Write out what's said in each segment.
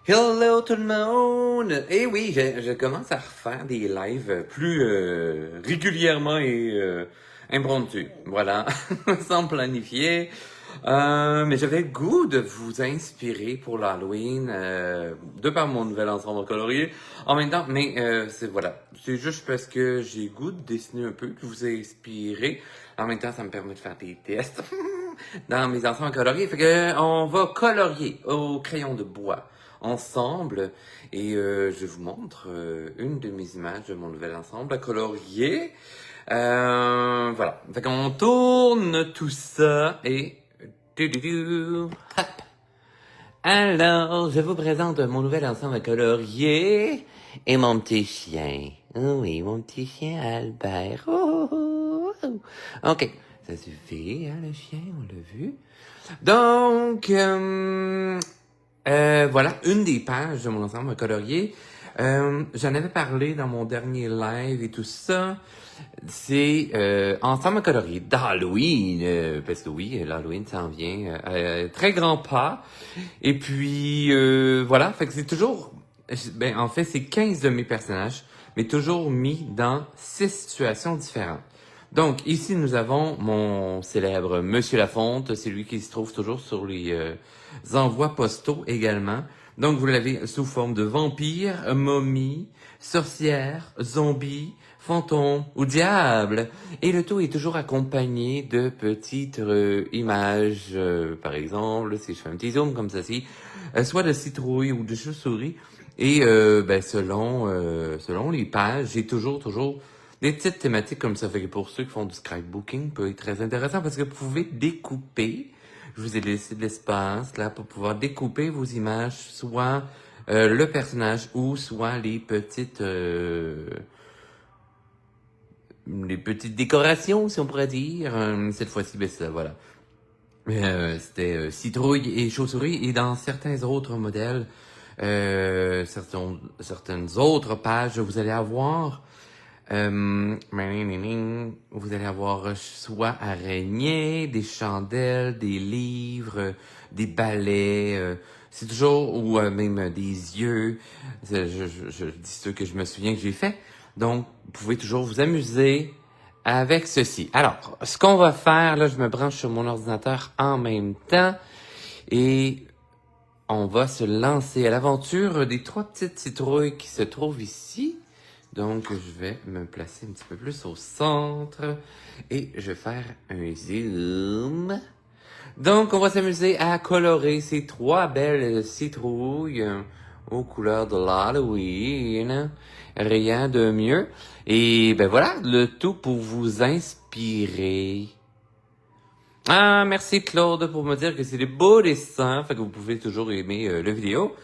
Hello tout le monde! Eh oui, je commence à refaire des lives plus régulièrement et impromptus. Voilà, sans planifier. Mais j'avais le goût de vous inspirer pour l'Halloween, de par mon nouvel ensemble colorié. En même temps, mais c'est juste parce que j'ai le goût de dessiner un peu, de vous inspirer. En même temps, ça me permet de faire des tests dans mes ensembles coloriés. Fait que on va colorier au crayon de bois ensemble et je vous montre une de mes images de mon nouvel ensemble à colorier. Voilà. Fait qu'on tourne tout ça et... Hop. Alors, je vous présente mon nouvel ensemble à colorier et mon petit chien. Oh oui, mon petit chien Albert. Oh, oh, oh. Ok, ça suffit, hein, le chien, on l'a vu. Donc, voilà, une des pages de mon ensemble colorié. J'en avais parlé dans mon dernier live et tout ça. C'est ensemble colorié d'Halloween, parce que oui, l'Halloween s'en vient très grand pas. Et puis, voilà, fait que c'est toujours... Ben, en fait, c'est 15 de mes personnages, mais toujours mis dans 6 situations différentes. Donc, ici, nous avons mon célèbre Monsieur Lafonte. C'est lui qui se trouve toujours sur les envois postaux également. Donc, vous l'avez sous forme de vampire, momie, sorcière, zombie, fantôme ou diable. Et le tout est toujours accompagné de petites images. Par exemple, si je fais un petit zoom comme ceci, soit de citrouille ou de chauve-souris. Et ben, selon les pages, j'ai toujours des petites thématiques comme ça. Fait que pour ceux qui font du scrapbooking, peut être très intéressant parce que vous pouvez découper. Je vous ai laissé de l'espace là pour pouvoir découper vos images, soit le personnage ou soit les petites décorations, si on pourrait dire. Cette fois-ci, ben ça, voilà. C'était citrouille et chauve-souris. Et dans certains autres modèles, certaines autres pages, vous allez avoir vous allez avoir soit araignées, des chandelles, des livres, des balais, c'est toujours, ou même des yeux. Je dis ce que je me souviens que j'ai fait. Donc, vous pouvez toujours vous amuser avec ceci. Alors, ce qu'on va faire, là, je me branche sur mon ordinateur en même temps et on va se lancer à l'aventure des 3 petites citrouilles qui se trouvent ici. Donc, je vais me placer un petit peu plus au centre et je vais faire un zoom. Donc, on va s'amuser à colorer ces 3 belles citrouilles aux couleurs de l'Halloween. Rien de mieux. Et ben voilà, le tout pour vous inspirer. Ah, merci Claude pour me dire que c'est des beaux dessins. Fait que vous pouvez toujours aimer la vidéo.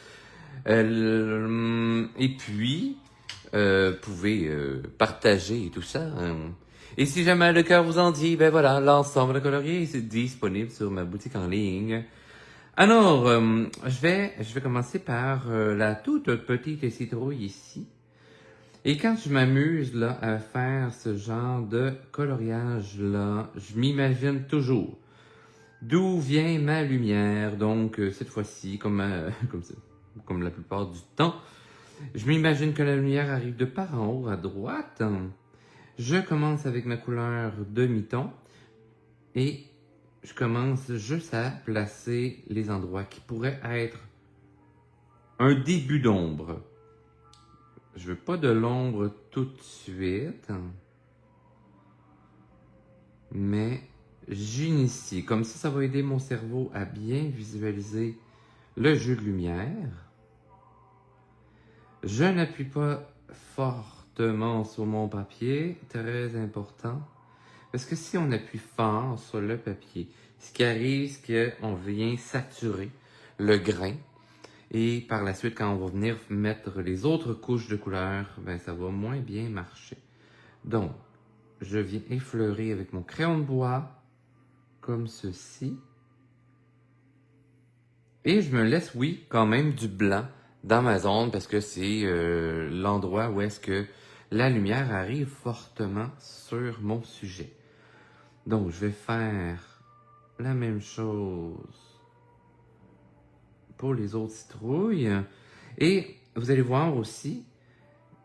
Et puis, pouvez partager et tout ça. Et si jamais le cœur vous en dit, ben voilà, l'ensemble colorié est disponible sur ma boutique en ligne. Alors, je vais commencer par la toute petite citrouille ici. Et quand je m'amuse là à faire ce genre de coloriage là, je m'imagine toujours d'où vient ma lumière. Donc cette fois-ci, comme la plupart du temps, je m'imagine que la lumière arrive de par en haut à droite. Je commence avec ma couleur demi-ton et je commence juste à placer les endroits qui pourraient être un début d'ombre. Je veux pas de l'ombre tout de suite, mais j'initie. Comme ça va aider mon cerveau à bien visualiser le jeu de lumière. Je n'appuie pas fortement sur mon papier, très important. Parce que si on appuie fort sur le papier, ce qui arrive, c'est qu'on vient saturer le grain. Et par la suite, quand on va venir mettre les autres couches de couleurs, ben ça va moins bien marcher. Donc, je viens effleurer avec mon crayon de bois, comme ceci. Et je me laisse, oui, quand même du blanc dans ma zone, parce que c'est l'endroit où est-ce que la lumière arrive fortement sur mon sujet. Donc, je vais faire la même chose pour les autres citrouilles. Et vous allez voir aussi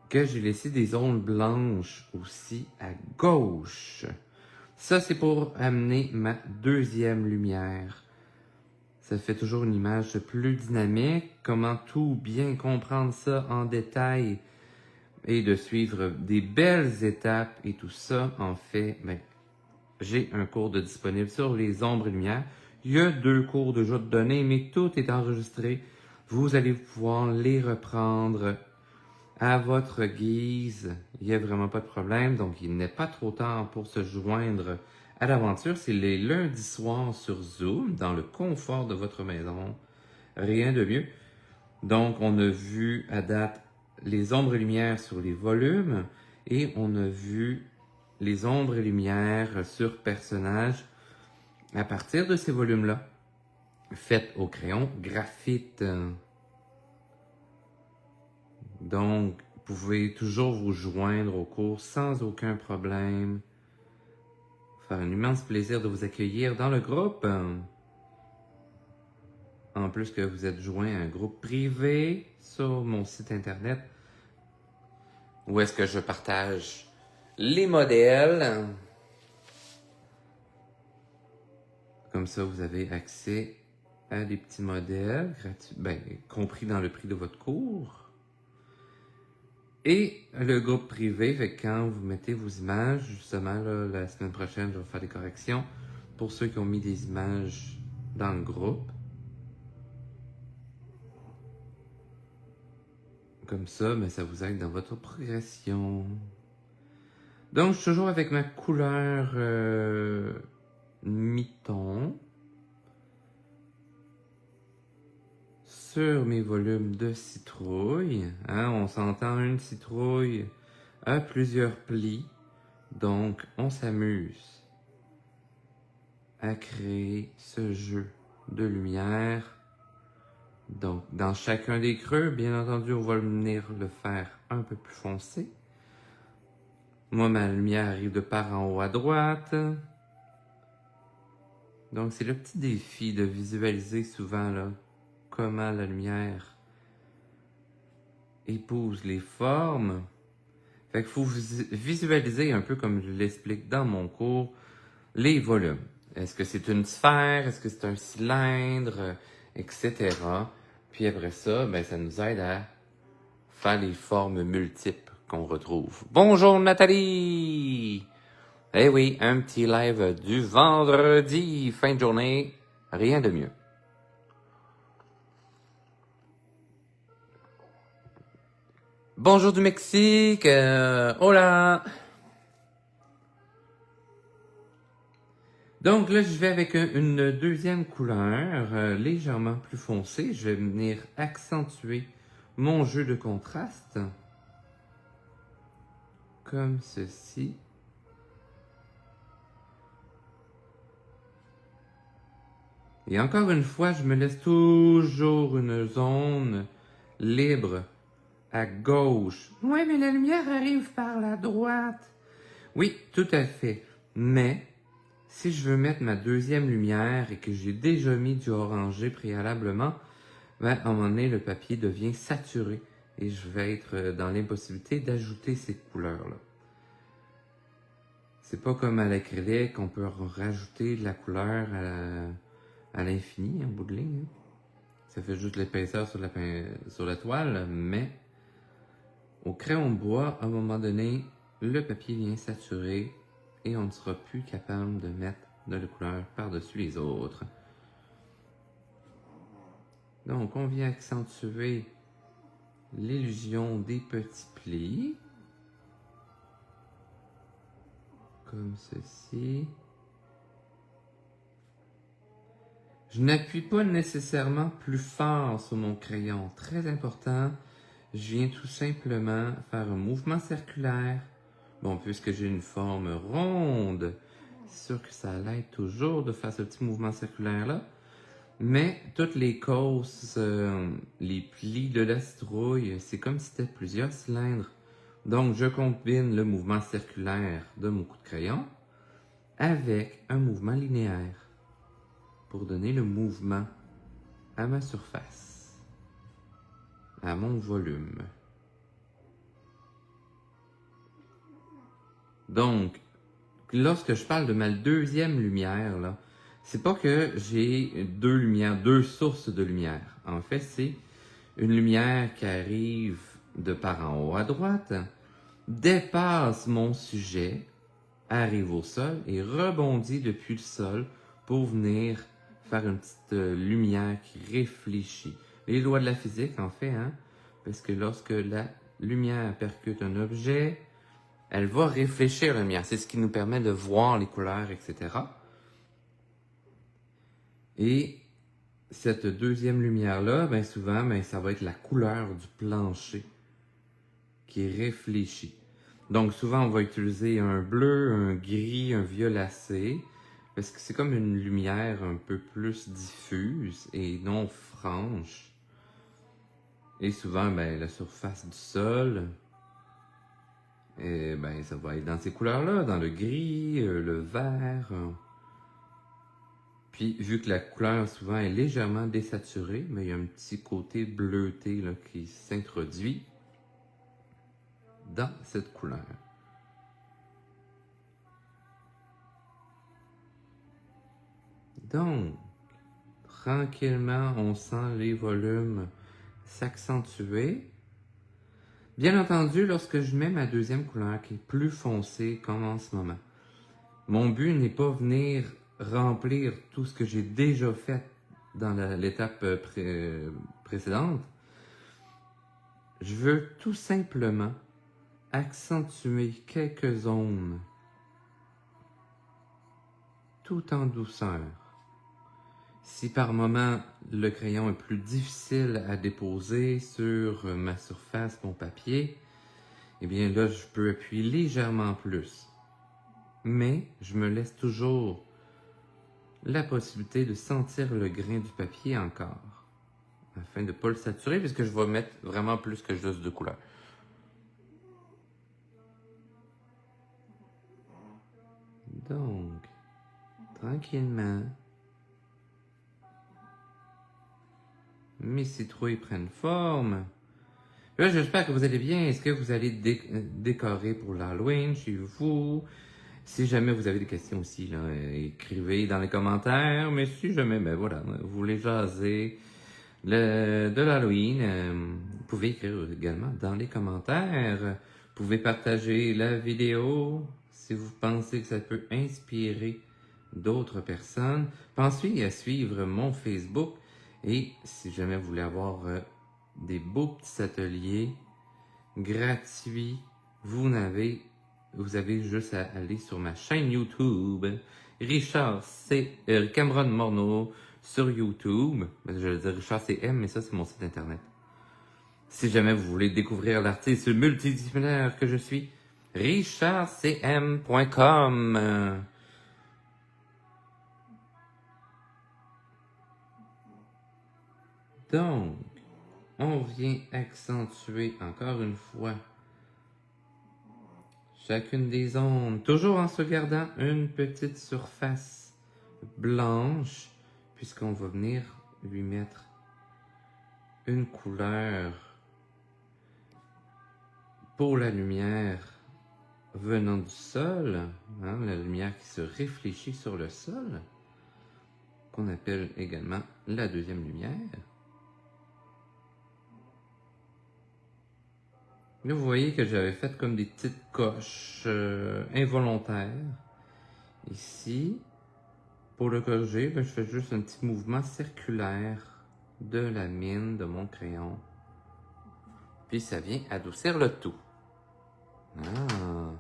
que j'ai laissé des ondes blanches aussi à gauche. Ça, c'est pour amener ma deuxième lumière. Ça fait toujours une image plus dynamique. Comment tout bien comprendre ça en détail et de suivre des belles étapes et tout ça, en fait, ben, j'ai un cours de disponible sur les ombres et lumières. Il y a 2 cours déjà de données, mais tout est enregistré. Vous allez pouvoir les reprendre à votre guise. Il n'y a vraiment pas de problème, donc il n'est pas trop tard pour se joindre à l'aventure. C'est les lundis soirs sur Zoom, dans le confort de votre maison. Rien de mieux. Donc, on a vu à date les ombres et lumières sur les volumes et on a vu les ombres et lumières sur personnages à partir de ces volumes-là, faites au crayon graphite. Donc, vous pouvez toujours vous joindre au cours sans aucun problème. Faire un immense plaisir de vous accueillir dans le groupe. En plus que vous êtes joint à un groupe privé sur mon site internet où est-ce que je partage les modèles. Comme ça, vous avez accès à des petits modèles gratuits, ben, compris dans le prix de votre cours. Et le groupe privé, fait que quand vous mettez vos images, justement, là, la semaine prochaine, je vais faire des corrections pour ceux qui ont mis des images dans le groupe. Comme ça, ben, ça vous aide dans votre progression. Donc, je suis toujours avec ma couleur mi-ton sur mes volumes de citrouille. Hein, on s'entend, une citrouille a plusieurs plis, donc on s'amuse à créer ce jeu de lumière. Donc, dans chacun des creux, bien entendu, on va venir le faire un peu plus foncé. Moi, ma lumière arrive de par en haut à droite. Donc, c'est le petit défi de visualiser souvent là, comment la lumière épouse les formes. Fait qu'il faut visualiser un peu comme je l'explique dans mon cours, les volumes. Est-ce que c'est une sphère? Est-ce que c'est un cylindre? Etc. Puis après ça, ben, ça nous aide à faire les formes multiples qu'on retrouve. Bonjour Nathalie! Eh oui, un petit live du vendredi, fin de journée, rien de mieux. Bonjour du Mexique, hola! Donc là, je vais avec une deuxième couleur, légèrement plus foncée. Je vais venir accentuer mon jeu de contraste, comme ceci. Et encore une fois, je me laisse toujours une zone libre à gauche. Oui, mais la lumière arrive par la droite. Oui, tout à fait. Mais si je veux mettre ma deuxième lumière et que j'ai déjà mis du orangé préalablement, ben, à un moment donné, le papier devient saturé et je vais être dans l'impossibilité d'ajouter ces couleurs-là. C'est pas comme à l'acrylique, on peut rajouter de la couleur à l'infini, en bout de ligne. Ça fait juste l'épaisseur sur la toile, mais au crayon de bois, à un moment donné, le papier vient saturer et on ne sera plus capable de mettre de la couleur par-dessus les autres. Donc, on vient accentuer l'illusion des petits plis, comme ceci. Je n'appuie pas nécessairement plus fort sur mon crayon. Très important, je viens tout simplement faire un mouvement circulaire. Bon, puisque j'ai une forme ronde, c'est sûr que ça l'aide toujours de faire ce petit mouvement circulaire-là. Mais toutes les causes, les plis de la citrouille, c'est comme si c'était plusieurs cylindres. Donc, je combine le mouvement circulaire de mon coup de crayon avec un mouvement linéaire pour donner le mouvement à ma surface. à mon volume. Donc, lorsque je parle de ma deuxième lumière, là, c'est pas que j'ai deux lumières, deux sources de lumière. En fait, c'est une lumière qui arrive de par en haut à droite, dépasse mon sujet, arrive au sol et rebondit depuis le sol pour venir faire une petite lumière qui réfléchit. Les lois de la physique, en fait, hein, parce que lorsque la lumière percute un objet, elle va réfléchir la lumière. C'est ce qui nous permet de voir les couleurs, etc. Et cette deuxième lumière-là, bien souvent, ben, ça va être la couleur du plancher qui est réfléchie. Donc souvent, on va utiliser un bleu, un gris, un violacé, parce que c'est comme une lumière un peu plus diffuse et non franche. Et souvent, ben, la surface du sol, ben, ça va être dans ces couleurs-là, dans le gris, le vert. Puis, vu que la couleur souvent est légèrement désaturée, mais il y a un petit côté bleuté là, qui s'introduit dans cette couleur. Donc, tranquillement, on sent les volumes s'accentuer. Bien entendu, lorsque je mets ma deuxième couleur qui est plus foncée comme en ce moment, mon but n'est pas venir remplir tout ce que j'ai déjà fait dans l'étape précédente. Je veux tout simplement accentuer quelques zones tout en douceur. Si par moment le crayon est plus difficile à déposer sur ma surface, mon papier, eh bien là je peux appuyer légèrement plus. Mais je me laisse toujours la possibilité de sentir le grain du papier encore, afin de ne pas le saturer, puisque je vais mettre vraiment plus que juste deux couleurs. Donc, tranquillement, mes citrouilles prennent forme. Là, j'espère que vous allez bien. Est-ce que vous allez décorer pour l'Halloween chez vous? Si jamais vous avez des questions aussi, là, écrivez dans les commentaires. Mais si jamais, ben voilà, vous voulez jaser de l'Halloween, vous pouvez écrire également dans les commentaires. Vous pouvez partager la vidéo si vous pensez que ça peut inspirer d'autres personnes. Pensez à suivre mon Facebook et si jamais vous voulez avoir des beaux petits ateliers gratuits, vous avez juste à aller sur ma chaîne YouTube, Cameron Morneau sur YouTube. Je vais dire Richard CM, mais ça c'est mon site internet. Si jamais vous voulez découvrir l'artiste multidisciplinaire que je suis, richardcm.com. Donc, on vient accentuer encore une fois chacune des zones, toujours en se gardant une petite surface blanche, puisqu'on va venir lui mettre une couleur pour la lumière venant du sol, hein, la lumière qui se réfléchit sur le sol, qu'on appelle également la deuxième lumière. Là, vous voyez que j'avais fait comme des petites coches involontaires. Ici, pour le corriger, je fais juste un petit mouvement circulaire de la mine de mon crayon. Puis ça vient adoucir le tout. Ah.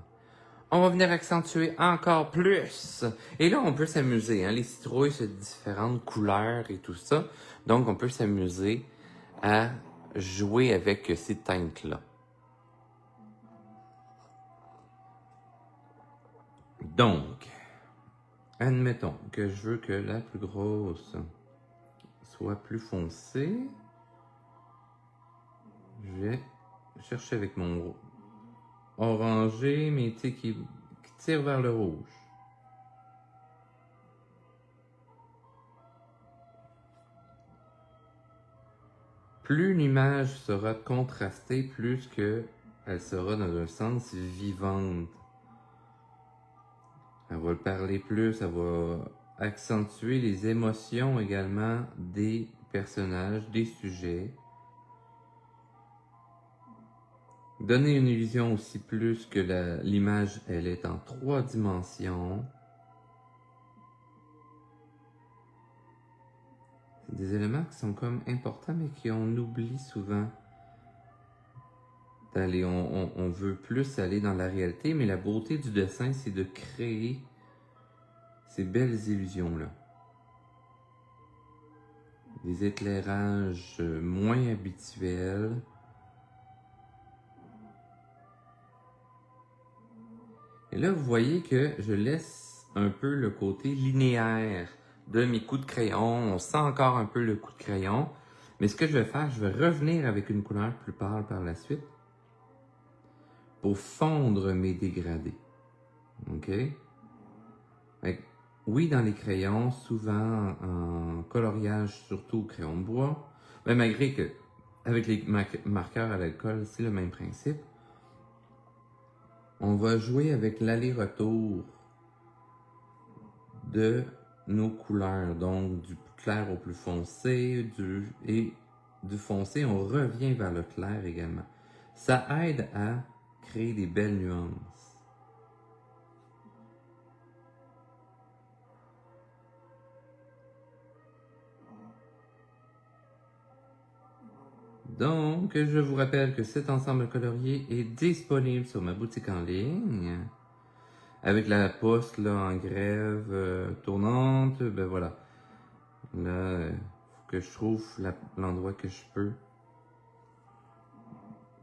On va venir accentuer encore plus. Et là, on peut s'amuser. Hein? Les citrouilles, c'est différentes couleurs et tout ça. Donc, on peut s'amuser à jouer avec ces teintes-là. Donc, admettons que je veux que la plus grosse soit plus foncée. Je vais chercher avec mon orangé, mais tu sais, qui tire vers le rouge. plus l'image sera contrastée, plus qu'elle sera dans un sens vivante. Elle va parler plus, elle va accentuer les émotions également des personnages, des sujets. Donner une illusion aussi plus que l'image, elle est en 3 dimensions. C'est des éléments qui sont comme importants, mais qu'on oublie souvent. On veut plus aller dans la réalité, mais la beauté du dessin, c'est de créer ces belles illusions-là. Des éclairages moins habituels. Et là, vous voyez que je laisse un peu le côté linéaire de mes coups de crayon. On sent encore un peu le coup de crayon. Mais ce que je vais faire, je vais revenir avec une couleur plus pâle par la suite pour fondre mes dégradés. OK? Oui, dans les crayons, souvent en coloriage, surtout au crayon de bois, mais malgré que avec les marqueurs à l'alcool, c'est le même principe. On va jouer avec l'aller-retour de nos couleurs, donc du plus clair au plus foncé, du foncé, on revient vers le clair également. Ça aide à créer des belles nuances. Donc, je vous rappelle que cet ensemble colorié est disponible sur ma boutique en ligne. Avec la poste là, en grève tournante, ben voilà. Là, il faut que je trouve l'endroit que je peux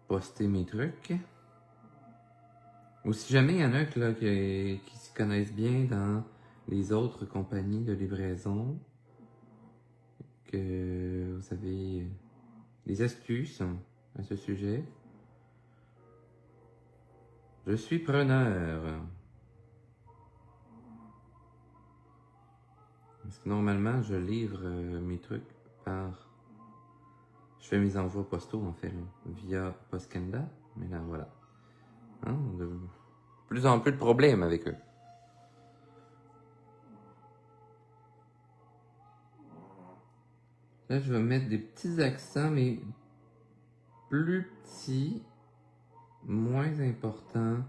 poster mes trucs. Ou si jamais il y en a là, qui s'y connaissent bien dans les autres compagnies de livraison, que vous avez des astuces à ce sujet, je suis preneur. Parce que normalement, je livre mes trucs par... Je fais mes envois postaux, en fait, là, via Postcanada. Mais là, voilà. Hein, de plus en plus de problèmes avec eux. Là, je vais mettre des petits accents, mais plus petits, moins importants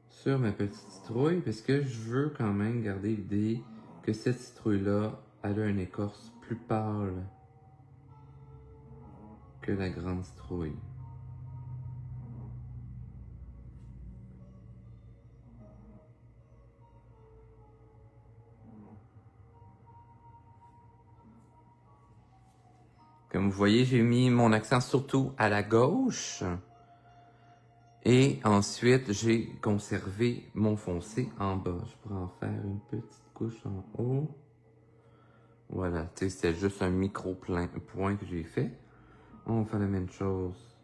sur ma petite citrouille, parce que je veux quand même garder l'idée que cette citrouille-là, elle a une écorce plus pâle que la grande citrouille. Comme vous voyez, j'ai mis mon accent surtout à la gauche. Et ensuite, j'ai conservé mon foncé en bas. Je pourrais en faire une petite couche en haut. Voilà, tu sais, c'était juste un point que j'ai fait. On va faire la même chose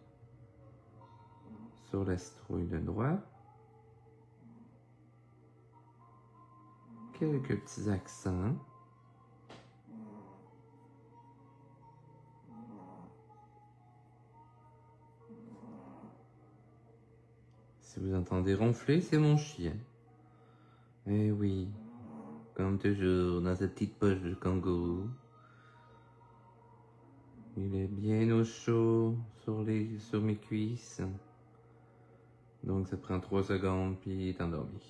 sur la citrouille de droite. Quelques petits accents. Si vous entendez ronfler, c'est mon chien. Eh oui, comme toujours, dans sa petite poche de kangourou. Il est bien au chaud sur mes cuisses. Donc ça prend 3 secondes, puis il est endormi.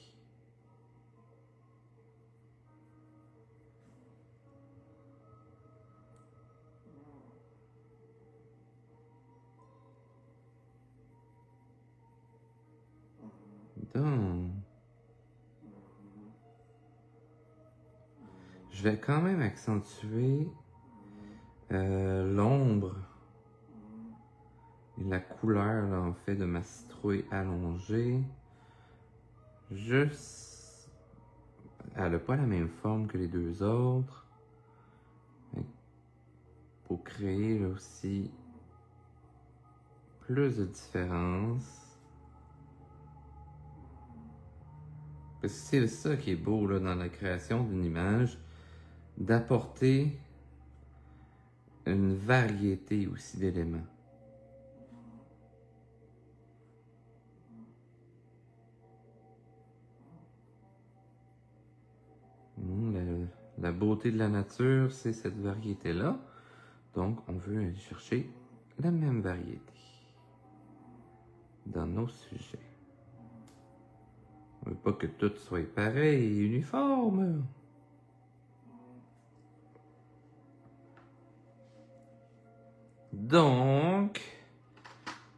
Donc, je vais quand même accentuer l'ombre et la couleur là, en fait de ma citrouille allongée. Juste, elle n'a pas la même forme que les deux autres. Pour créer là, aussi plus de différence. Parce que c'est ça qui est beau là, dans la création d'une image, d'apporter une variété aussi d'éléments. La beauté de la nature, c'est cette variété-là. Donc, on veut aller chercher la même variété dans nos sujets. On veut pas que tout soit pareil et uniforme. Donc,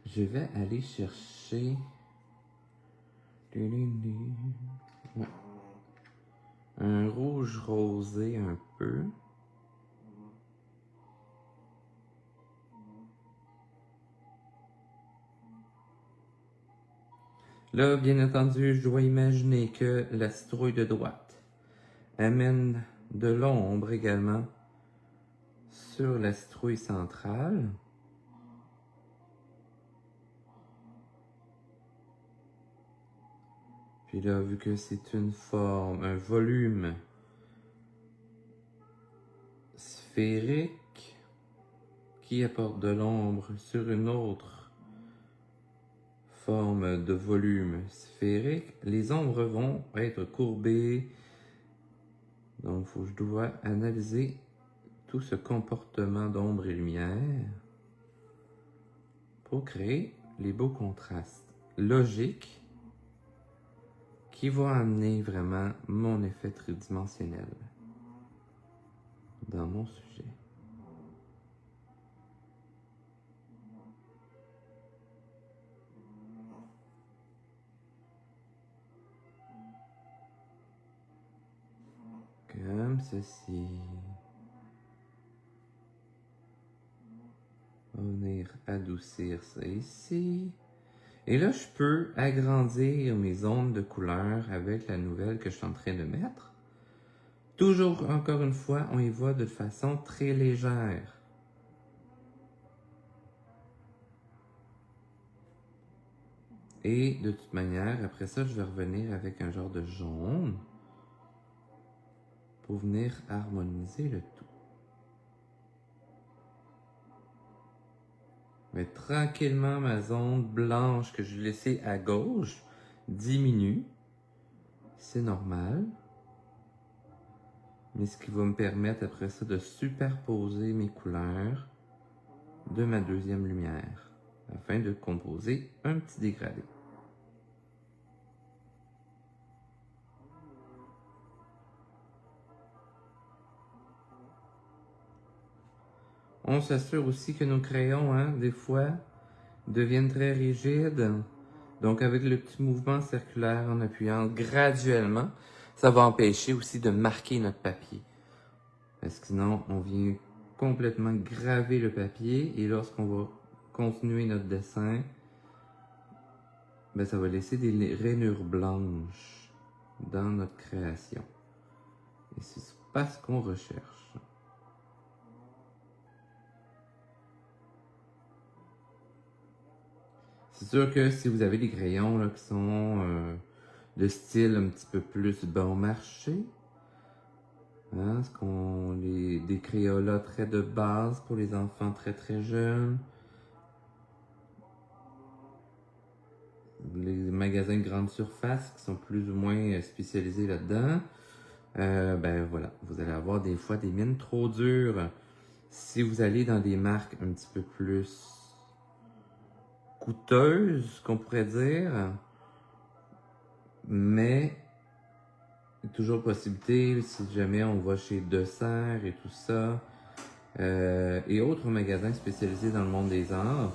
je vais aller chercher un rouge rosé un peu. Là, bien entendu, je dois imaginer que la citrouille de droite amène de l'ombre également sur la citrouille centrale. Puis là, vu que c'est une forme, un volume sphérique qui apporte de l'ombre sur une autre forme de volume sphérique, les ombres vont être courbées. Donc, je dois analyser tout ce comportement d'ombre et lumière pour créer les beaux contrastes logiques qui vont amener vraiment mon effet tridimensionnel dans mon sujet. Comme ceci. On va venir adoucir ça ici. Et là, je peux agrandir mes ondes de couleur avec la nouvelle que je suis en train de mettre. Toujours, encore une fois, on y va de façon très légère. Et de toute manière, après ça, je vais revenir avec un genre de jaune pour venir harmoniser le tout. Mais tranquillement, ma zone blanche que je laissais à gauche diminue. C'est normal. Mais ce qui va me permettre après ça de superposer mes couleurs de ma deuxième lumière afin de composer un petit dégradé. On s'assure aussi que nos crayons, des fois, deviennent très rigides. Donc, avec le petit mouvement circulaire en appuyant graduellement, ça va empêcher aussi de marquer notre papier. Parce que sinon, on vient complètement graver le papier et lorsqu'on va continuer notre dessin, ça va laisser des rainures blanches dans notre création. Et c'est pas ce qu'on recherche. C'est sûr que si vous avez des crayons là, qui sont de style un petit peu plus bon marché, des Crayolas très de base pour les enfants très très jeunes, les magasins de grande surface qui sont plus ou moins spécialisés là-dedans, voilà, vous allez avoir des fois des mines trop dures. Si vous allez dans des marques un petit peu plus coûteuses, qu'on pourrait dire, mais toujours possibilité, si jamais on va chez Dessert et tout ça, et autres magasins spécialisés dans le monde des arts.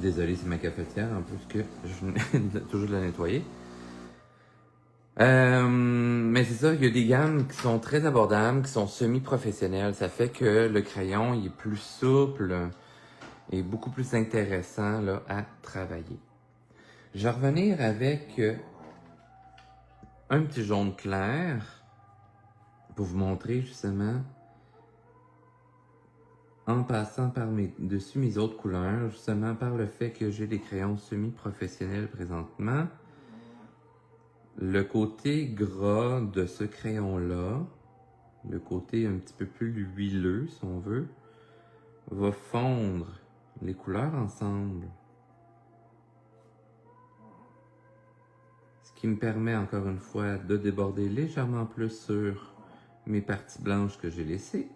Désolé, c'est ma cafetière, en plus que je venais toujours de la nettoyer. Mais c'est ça, il y a des gammes qui sont très abordables, qui sont semi-professionnelles. Ça fait que le crayon, il est plus souple et beaucoup plus intéressant là, à travailler. Je vais revenir avec un petit jaune clair pour vous montrer justement, en passant dessus mes autres couleurs, justement par le fait que j'ai des crayons semi-professionnels présentement, le côté gras de ce crayon-là le côté un petit peu plus huileux, si on veut, va fondre les couleurs ensemble. Ce qui me permet encore une fois de déborder légèrement plus sur mes parties blanches que j'ai laissées.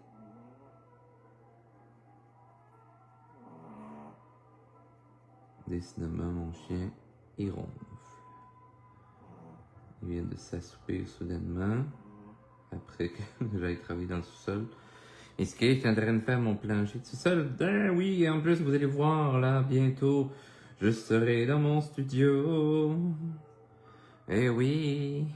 Décidément, mon chien, il ronfle. Il vient de s'assoupir soudainement, après que j'aille travailler dans le sous-sol. Est-ce que je suis en train de faire mon plancher de sous-sol? Ben oui, et en plus, vous allez voir, là, bientôt, je serai dans mon studio. Eh oui!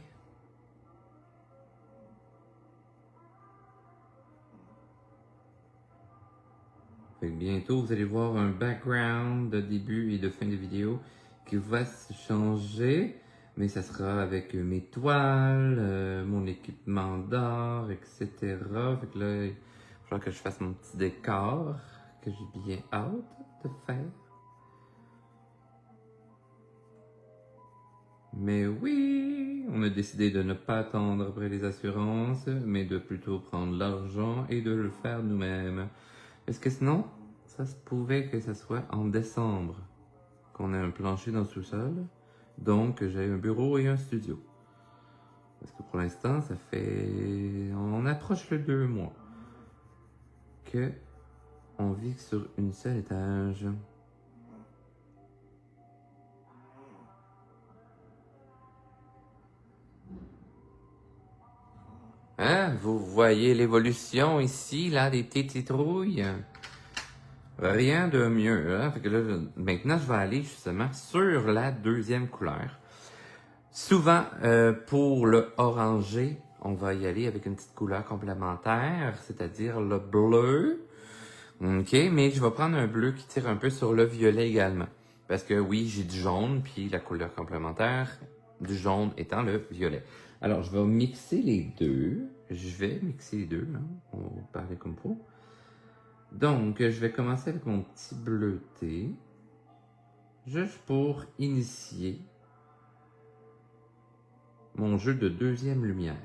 Fait que bientôt, vous allez voir un background de début et de fin de vidéo qui va se changer, mais ça sera avec mes toiles, mon équipement d'art, etc. Fait que là, il va falloir que je fasse mon petit décor que j'ai bien hâte de faire. Mais oui, on a décidé de ne pas attendre après les assurances, mais de plutôt prendre l'argent et de le faire nous-mêmes. Est-ce que sinon, ça se pouvait que ça soit en décembre qu'on ait un plancher dans le sous-sol, donc j'ai un bureau et un studio. Parce que pour l'instant, ça fait... on approche le 2 mois que on vit sur une seule étage. Hein? Vous voyez l'évolution ici, là, des petites citrouilles? Rien de mieux, hein? Fait que là, maintenant, je vais aller justement sur la deuxième couleur. Souvent, pour le orangé, on va y aller avec une petite couleur complémentaire, c'est-à-dire le bleu. OK, mais je vais prendre un bleu qui tire un peu sur le violet également. Parce que oui, j'ai du jaune, puis la couleur complémentaire du jaune étant le violet. Alors, je vais mixer les deux. Je vais mixer les deux, hein? On va parler comme pour. Donc, je vais commencer avec mon petit bleuté. Juste pour initier mon jeu de deuxième lumière.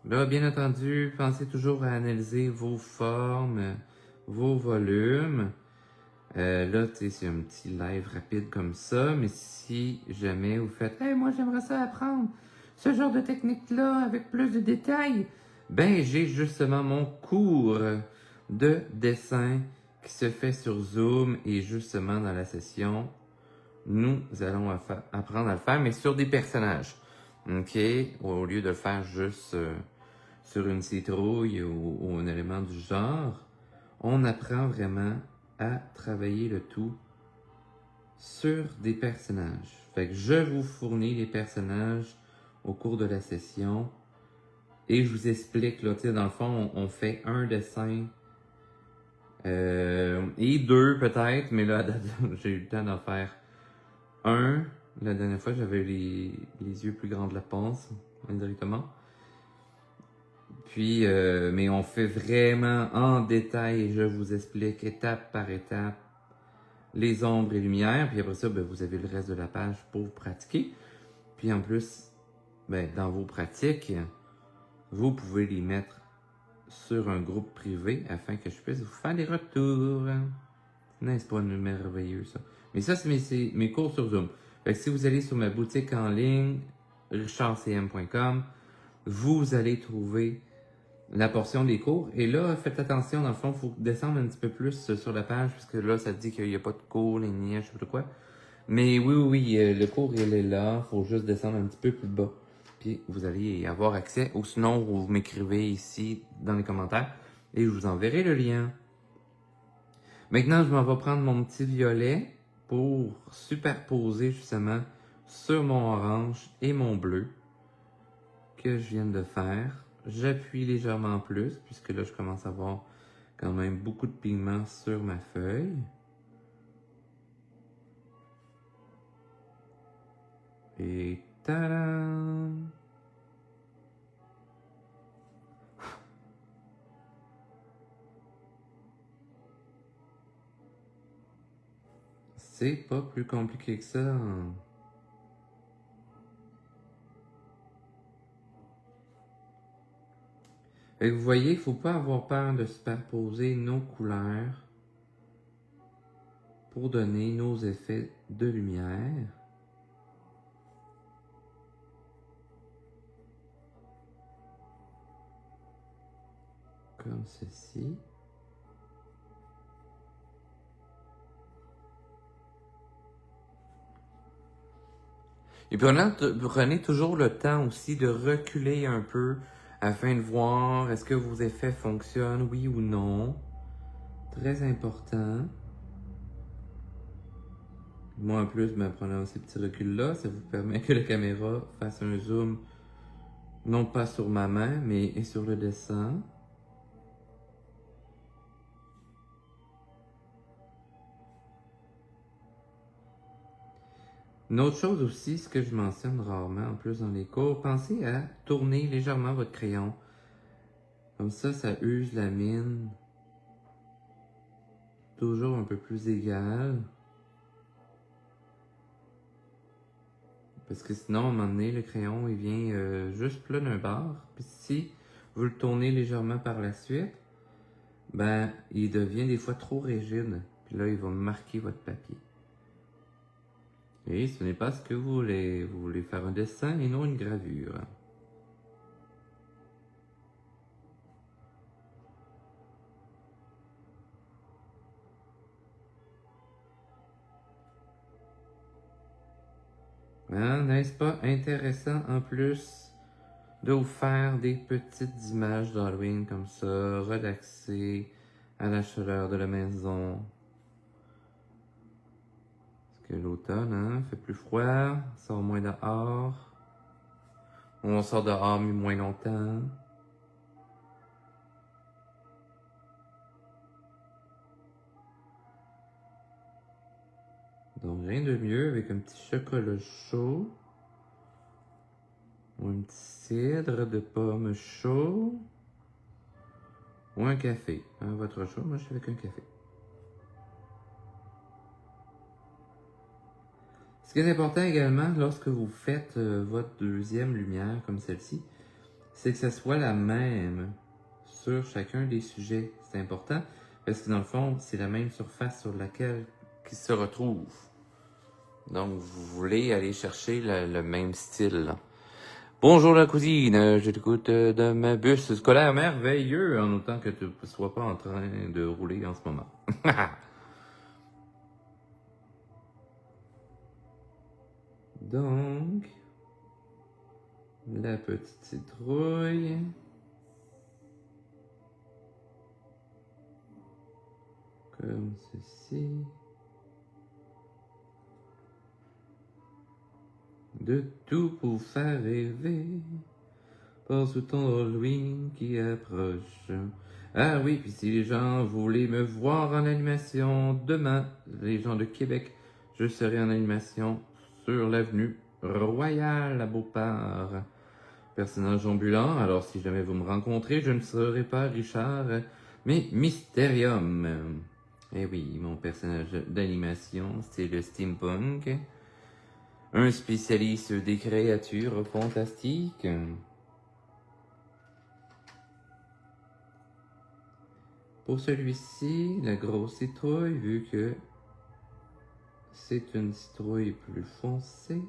Là, bien entendu, pensez toujours à analyser vos formes, vos volumes. Là, tu sais, c'est un petit live rapide comme ça, mais si jamais vous faites « Hey, moi, j'aimerais ça apprendre ce genre de technique-là avec plus de détails », ben, j'ai justement mon cours de dessin qui se fait sur Zoom et justement dans la session, nous allons apprendre à le faire, mais sur des personnages. OK? Au lieu de le faire juste sur une citrouille ou un élément du genre, on apprend vraiment à travailler le tout sur des personnages. Fait que je vous fournis les personnages au cours de la session et je vous explique, là, tu sais, dans le fond, on fait un dessin et deux peut-être, mais là, j'ai eu le temps d'en faire un. La dernière fois, j'avais les yeux plus grands de la panse, indirectement. Puis, mais on fait vraiment en détail et je vous explique étape par étape les ombres et lumières. Puis après ça, ben, vous avez le reste de la page pour pratiquer. Puis en plus, ben, dans vos pratiques, vous pouvez les mettre sur un groupe privé afin que je puisse vous faire des retours. N'est-ce pas merveilleux ça? Mais ça, c'est mes cours sur Zoom. Fait que si vous allez sur ma boutique en ligne, richardcm.com, vous allez trouver la portion des cours. Et là, faites attention, dans le fond, il faut descendre un petit peu plus sur la page, parce que là, ça dit qu'il n'y a pas de cours, les niais, je sais pas quoi. Mais oui, le cours, il est là. Il faut juste descendre un petit peu plus bas. Puis, vous allez y avoir accès. Ou sinon, vous m'écrivez ici dans les commentaires et je vous enverrai le lien. Maintenant, je m'en vais prendre mon petit violet pour superposer justement sur mon orange et mon bleu que je viens de faire. J'appuie légèrement plus, puisque là, je commence à avoir quand même beaucoup de pigments sur ma feuille. Et tadam! C'est pas plus compliqué que ça. Et vous voyez qu'il ne faut pas avoir peur de superposer nos couleurs pour donner nos effets de lumière. Comme ceci. Et puis prenez toujours le temps aussi de reculer un peu afin de voir est-ce que vos effets fonctionnent, oui ou non. Très important. Moi, en plus, prenant ces petits reculs-là, ça vous permet que la caméra fasse un zoom, non pas sur ma main, mais sur le dessin. Une autre chose aussi, ce que je mentionne rarement, en plus dans les cours, pensez à tourner légèrement votre crayon. Comme ça use la mine. Toujours un peu plus égale. Parce que sinon, à un moment donné, le crayon, il vient juste plat d'un bord. Puis si vous le tournez légèrement par la suite, il devient des fois trop rigide. Puis là, il va marquer votre papier. Et ce n'est pas ce que vous voulez. Vous voulez faire un dessin et non une gravure. N'est-ce pas intéressant en plus de vous faire des petites images d'Halloween comme ça, relaxées à la chaleur de la maison? Parce que l'automne, fait plus froid, on sort moins dehors. On sort dehors mais moins longtemps. Donc rien de mieux avec un petit chocolat chaud. Ou un petit cidre de pomme chaud. Ou un café. Votre choix, moi je suis avec un café. Ce qui est important également lorsque vous faites votre deuxième lumière comme celle-ci, c'est que ça soit la même sur chacun des sujets. C'est important parce que dans le fond, c'est la même surface sur laquelle ils se retrouvent. Donc, vous voulez aller chercher le même style. Là. Bonjour la cousine, je t'écoute de ma bus scolaire merveilleux en autant que tu ne sois pas en train de rouler en ce moment. Donc, la petite citrouille. Comme ceci. De tout pour faire rêver. Par ce temps Halloween qui approche. Ah oui, puis si les gens voulaient me voir en animation demain, les gens de Québec, je serai en animation sur l'avenue Royale à Beauport. Personnage ambulant, alors si jamais vous me rencontrez, je ne serai pas Richard, mais Mysterium. Eh oui, mon personnage d'animation, c'est le steampunk. Un spécialiste des créatures fantastiques. Pour celui-ci, la grosse citrouille, vu que c'est une citrouille plus foncée,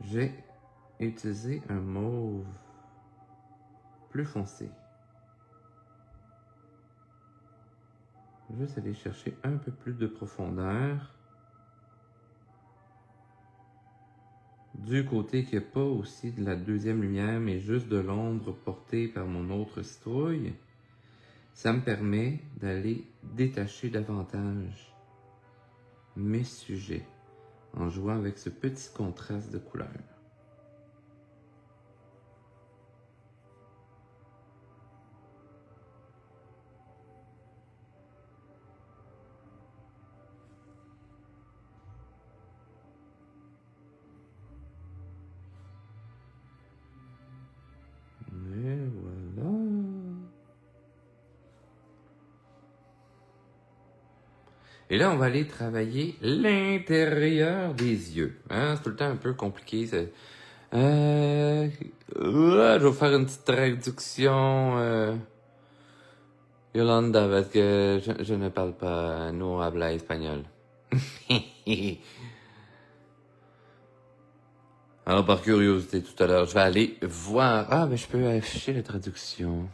j'ai utilisé un mauve plus foncé. Juste aller chercher un peu plus de profondeur. Du côté qui n'est pas aussi de la deuxième lumière, mais juste de l'ombre portée par mon autre citrouille, ça me permet d'aller détacher davantage mes sujets en jouant avec ce petit contraste de couleurs. Et voilà. Et là, on va aller travailler l'intérieur des yeux. C'est tout le temps un peu compliqué. Je vais faire une petite traduction, Yolanda, parce que je ne parle pas, no habla espagnol. Alors, par curiosité, tout à l'heure, je vais aller voir. Ah, mais je peux afficher la traduction.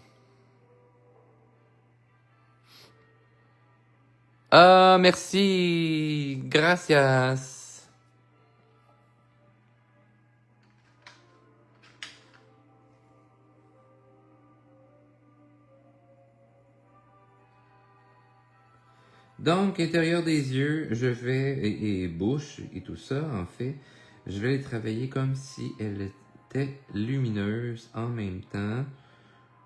Ah, merci. Gracias. Donc, intérieur des yeux, je vais, et bouche et tout ça, en fait, je vais les travailler comme si elles étaient lumineuses en même temps.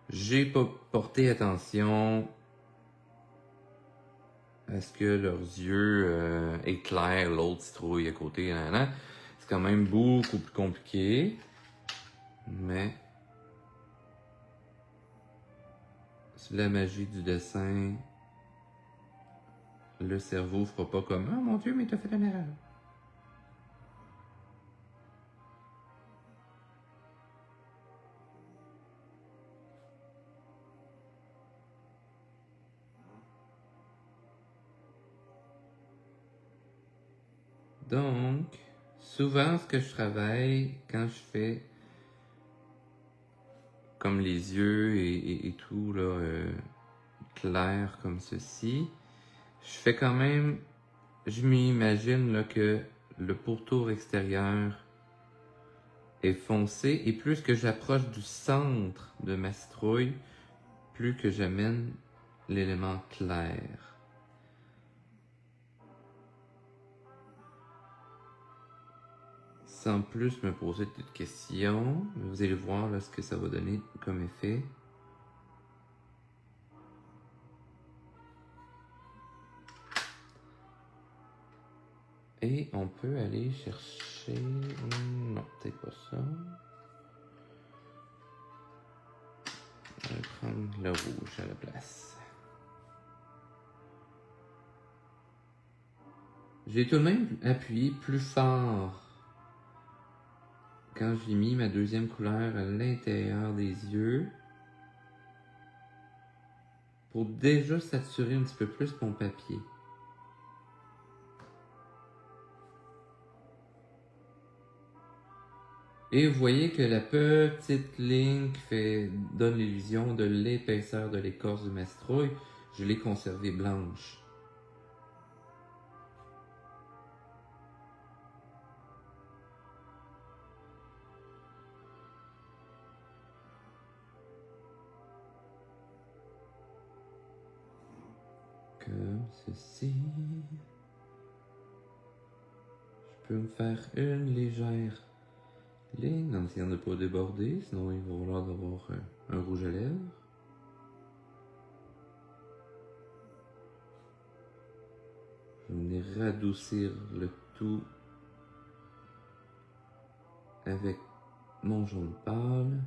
J'ai pas porté attention à ce que leurs yeux éclairent l'autre citrouille à côté. Là. C'est quand même beaucoup plus compliqué. Mais c'est la magie du dessin. Le cerveau fera pas comme « Oh mon Dieu, mais t'as fait une erreur ». Donc, souvent, ce que je travaille quand je fais comme les yeux et tout, là, clair comme ceci, je fais quand même, je m'imagine là, que le pourtour extérieur est foncé et plus que j'approche du centre de ma citrouille, plus que j'amène l'élément clair. Sans plus me poser de questions, vous allez voir là, ce que ça va donner comme effet. Et on peut aller chercher... Non, peut-être pas ça. On va prendre le rouge à la place. J'ai tout de même appuyé plus fort quand j'ai mis ma deuxième couleur à l'intérieur des yeux pour déjà saturer un petit peu plus mon papier. Et vous voyez que la petite ligne qui donne l'illusion de l'épaisseur de l'écorce de ma citrouille, je l'ai conservée blanche. Comme ceci. Je peux me faire une légère ligne en essayant de ne pas déborder, sinon il va falloir avoir un rouge à lèvres. Je vais venir radoucir le tout avec mon jaune pâle.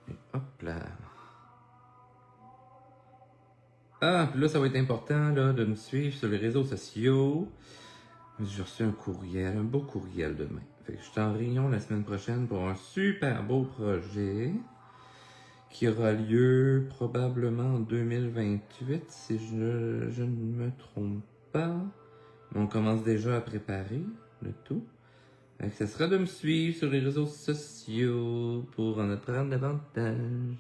Et hop là. Ah, puis là, ça va être important là, de me suivre sur les réseaux sociaux. J'ai reçu un courriel, un beau courriel demain. Fait que je suis en réunion la semaine prochaine pour un super beau projet qui aura lieu probablement en 2028, si je ne me trompe pas. Mais on commence déjà à préparer le tout. Fait que ça sera de me suivre sur les réseaux sociaux pour en apprendre davantage.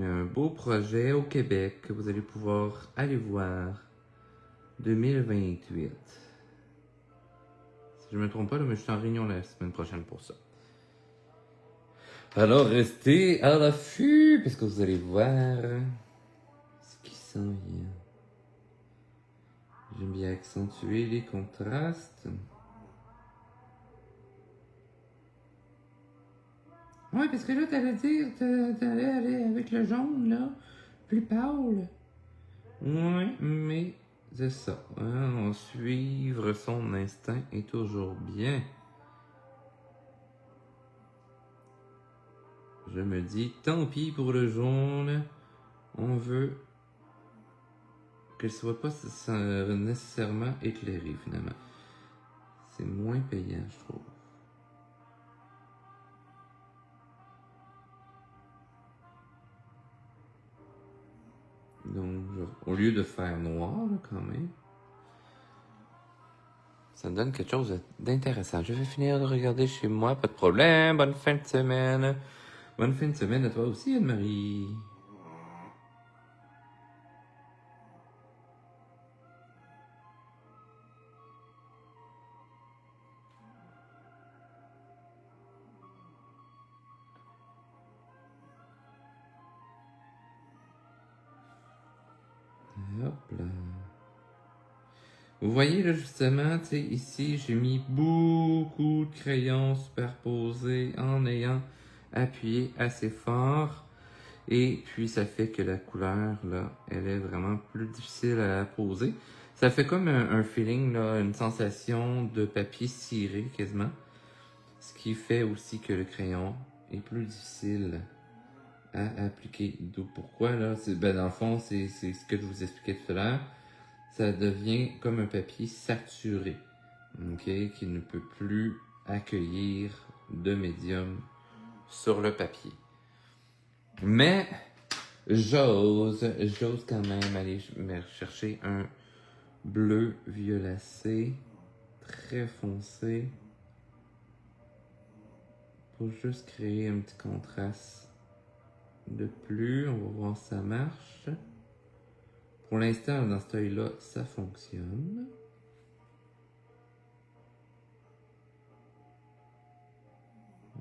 Un beau projet au Québec que vous allez pouvoir aller voir 2028. Si je me trompe pas, là, mais je suis en réunion la semaine prochaine pour ça. Alors restez à l'affût, parce que vous allez voir ce qui s'en vient. J'aime bien accentuer les contrastes. Ouais, parce que là, t'allais dire, t'allais aller avec le jaune, là, plus pâle. Oui, mais c'est ça. Hein, suivre son instinct est toujours bien. Je me dis, tant pis pour le jaune. On veut qu'elle soit pas nécessairement éclairée, finalement. C'est moins payant, je trouve. Donc, au lieu de faire noir, là, quand même, ça donne quelque chose d'intéressant. Je vais finir de regarder chez moi, pas de problème. Bonne fin de semaine. Bonne fin de semaine à toi aussi, Anne-Marie. Hop là. Vous voyez là justement, tu sais, ici j'ai mis beaucoup de crayons superposés en ayant appuyé assez fort. Et puis ça fait que la couleur là, elle est vraiment plus difficile à poser. Ça fait comme un feeling là, une sensation de papier ciré quasiment. Ce qui fait aussi que le crayon est plus difficile à appliquer. Donc pourquoi là, dans le fond, c'est ce que je vous expliquais tout à l'heure. Ça devient comme un papier saturé, ok, qui ne peut plus accueillir de médium sur le papier. Mais j'ose quand même aller me chercher un bleu violacé très foncé pour juste créer un petit contraste de plus. On va voir si ça marche. Pour l'instant, dans ce œil-là, ça fonctionne.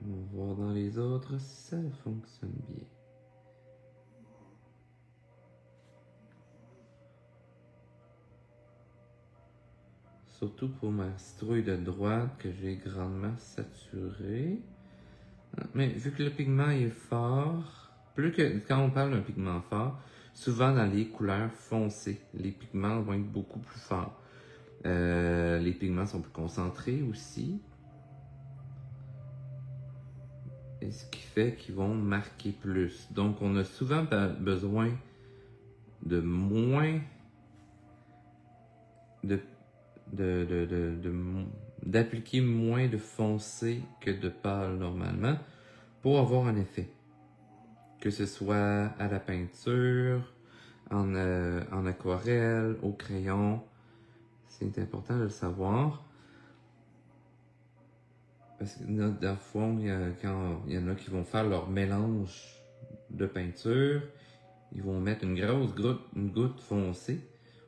On va voir dans les autres si ça fonctionne bien. Surtout pour ma citrouille de droite que j'ai grandement saturée. Mais vu que le pigment est fort, quand on parle d'un pigment fort, souvent dans les couleurs foncées, les pigments vont être beaucoup plus forts. Les pigments sont plus concentrés aussi. Et ce qui fait qu'ils vont marquer plus. Donc on a souvent besoin de moins d'appliquer moins de foncé que de pâle normalement pour avoir un effet. Que ce soit à la peinture, en aquarelle, au crayon, c'est important de le savoir. Parce que dans le fond, quand il y en a qui vont faire leur mélange de peinture, ils vont mettre une goutte foncée,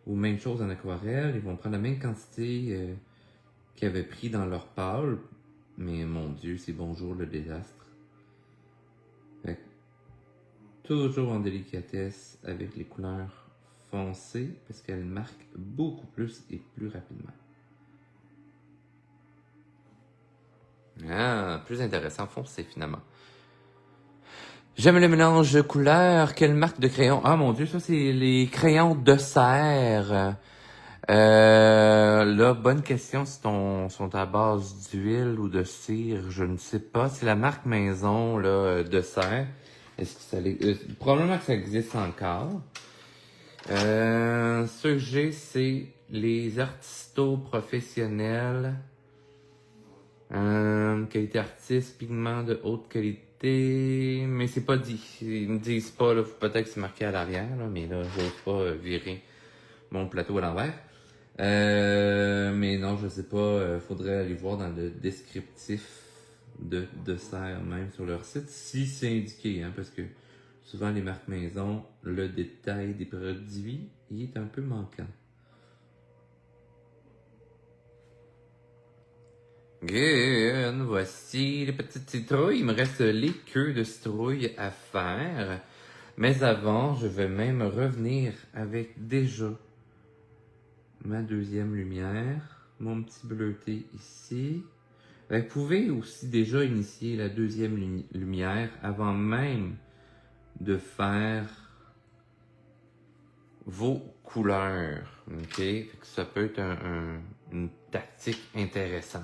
ou même chose en aquarelle, ils vont prendre la même quantité qu'ils avaient pris dans leur pâle, mais mon Dieu, c'est bonjour le désastre. Fait que, toujours en délicatesse avec les couleurs foncées, parce qu'elles marquent beaucoup plus et plus rapidement. Ah, plus intéressant, foncé finalement. J'aime le mélange de couleurs. Quelle marque de crayon? Ah mon Dieu, ça c'est les crayons de serre. Là, bonne question si sont à base d'huile ou de cire, je ne sais pas. C'est la marque maison là, de serre. Est-ce que ça probablement que ça existe encore. Ce que j'ai, c'est les artistos professionnels. Qualité artiste, pigment de haute qualité, mais c'est pas dit. Ils me disent pas, là, peut-être que c'est marqué à l'arrière, là, mais là, j'ose pas virer mon plateau à l'envers. Mais non, je sais pas, faudrait aller voir dans le descriptif de serre, même sur leur site, si c'est indiqué, hein, parce que souvent les marques maison, le détail des produits, il est un peu manquant. Good, voici les petites citrouilles. Il me reste les queues de citrouille à faire. Mais avant, je vais même revenir avec déjà ma deuxième lumière. Mon petit bleuté ici. Vous pouvez aussi déjà initier la deuxième lumière avant même de faire vos couleurs. OK? Fait que ça peut être une tactique intéressante.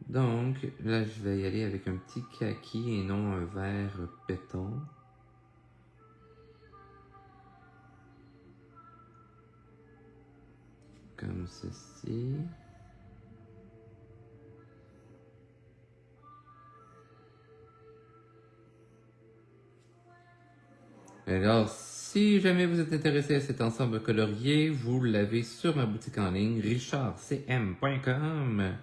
Donc, là, je vais y aller avec un petit kaki et non un vert béton. Comme ceci. Alors, si jamais vous êtes intéressé à cet ensemble colorié, vous l'avez sur ma boutique en ligne, richardcm.com.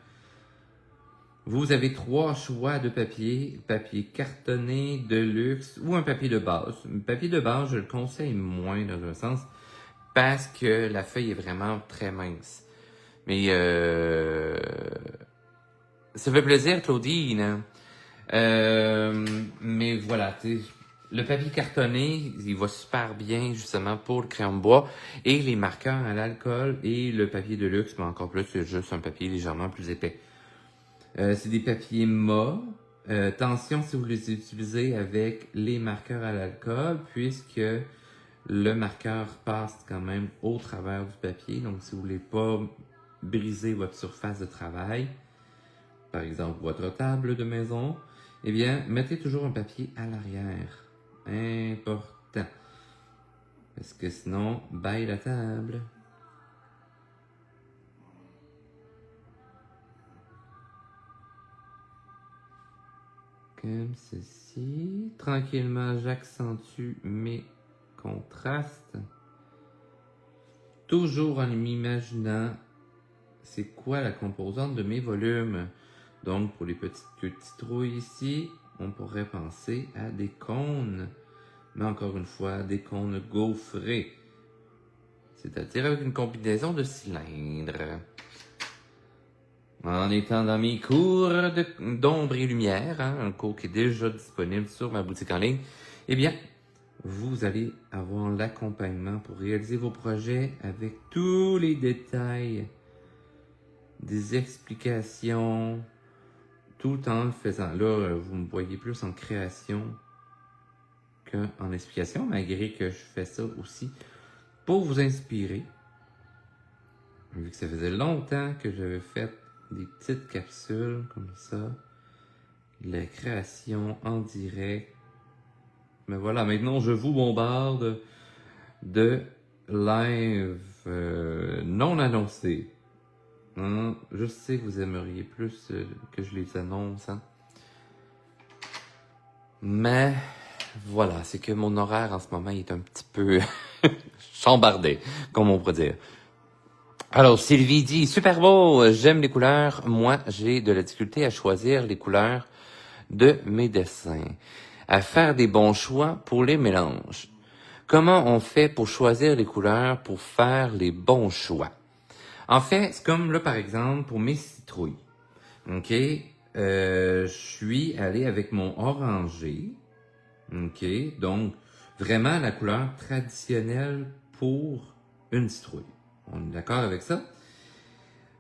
Vous avez 3 choix de papier. Papier cartonné, de luxe ou un papier de base. Un papier de base, je le conseille moins dans un sens parce que la feuille est vraiment très mince. Mais ça fait plaisir, Claudine. Mais voilà, le papier cartonné, il va super bien justement pour le crayon de bois et les marqueurs à l'alcool et le papier de luxe, mais encore plus, c'est juste un papier légèrement plus épais. C'est des papiers mat. Attention si vous les utilisez avec les marqueurs à l'alcool, puisque le marqueur passe quand même au travers du papier. Donc, si vous voulez pas briser votre surface de travail, par exemple votre table de maison, eh bien, mettez toujours un papier à l'arrière. Important. Parce que sinon, bye la table. Comme ceci. Tranquillement, j'accentue mes contrastes. Toujours en m'imaginant c'est quoi la composante de mes volumes. Donc, pour les petites queues de citrouille ici, on pourrait penser à des cônes. Mais encore une fois, des cônes gaufrés. C'est-à-dire avec une combinaison de cylindres. En étant dans mes cours d'ombre et lumière, un cours qui est déjà disponible sur ma boutique en ligne, eh bien, vous allez avoir l'accompagnement pour réaliser vos projets avec tous les détails, des explications, tout en le faisant. Là, vous me voyez plus en création qu'en explication, malgré que je fais ça aussi pour vous inspirer. Vu que ça faisait longtemps que j'avais fait des petites capsules comme ça, la création en direct. Mais voilà, maintenant je vous bombarde de live non annoncés. Hein? Je sais que vous aimeriez plus que je les annonce. Hein? Mais voilà, c'est que mon horaire en ce moment il est un petit peu chambardé, comme on pourrait dire. Alors, Sylvie dit, super beau, j'aime les couleurs. Moi, j'ai de la difficulté à choisir les couleurs de mes dessins, à faire des bons choix pour les mélanges. Comment on fait pour choisir les couleurs pour faire les bons choix? En fait, c'est comme là, par exemple, pour mes citrouilles. OK? Je suis allé avec mon orangé. OK? Donc, vraiment la couleur traditionnelle pour une citrouille. On est d'accord avec ça?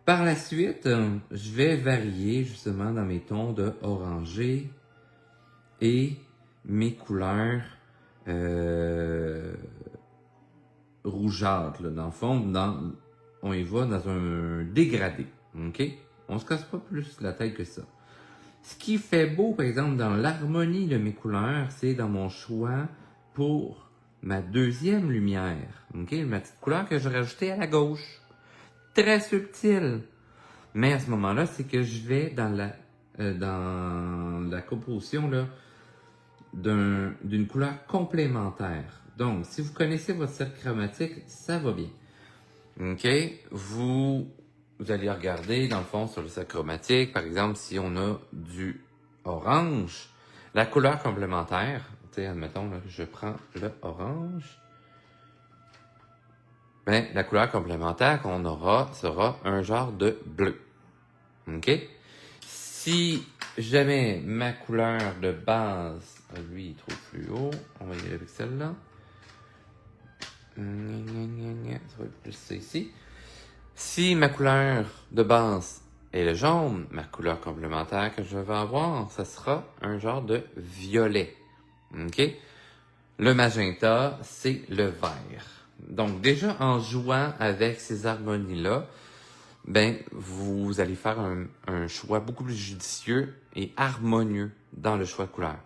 Par la suite, je vais varier justement dans mes tons de orangé et mes couleurs rougeâtres. Là. Dans le fond, on y va dans un dégradé. OK? On se casse pas plus la tête que ça. Ce qui fait beau, par exemple, dans l'harmonie de mes couleurs, c'est dans mon choix pour ma deuxième lumière. OK? Ma petite couleur que j'ai rajoutée à la gauche. Très subtile. Mais à ce moment-là, c'est que je vais dans la composition là, d'une couleur complémentaire. Donc, si vous connaissez votre cercle chromatique, ça va bien. OK? Vous allez regarder, dans le fond, sur le cercle chromatique, par exemple, si on a du orange, la couleur complémentaire, tu sais, admettons, là, je prends le orange, ben, la couleur complémentaire qu'on aura sera un genre de bleu. OK? Si jamais ma couleur de base, lui, il est trop fluo, on va y aller avec celle-là. Ça va être plus ça ici. Si ma couleur de base est le jaune, ma couleur complémentaire que je vais avoir, ça sera un genre de violet. OK? Le magenta, c'est le vert. Donc, déjà, en jouant avec ces harmonies-là, ben, vous allez faire un choix beaucoup plus judicieux et harmonieux dans le choix de couleurs.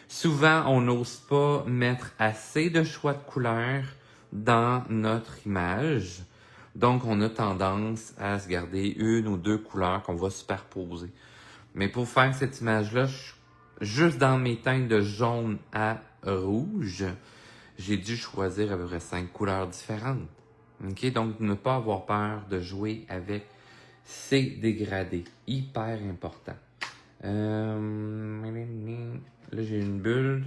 Souvent, on n'ose pas mettre assez de choix de couleurs dans notre image. Donc, on a tendance à se garder une ou deux couleurs qu'on va superposer. Mais pour faire cette image-là, juste dans mes teintes de jaune à rouge, j'ai dû choisir à peu près 5 couleurs différentes. OK? Donc, ne pas avoir peur de jouer avec ces dégradés. Hyper important. Là, j'ai une bulle.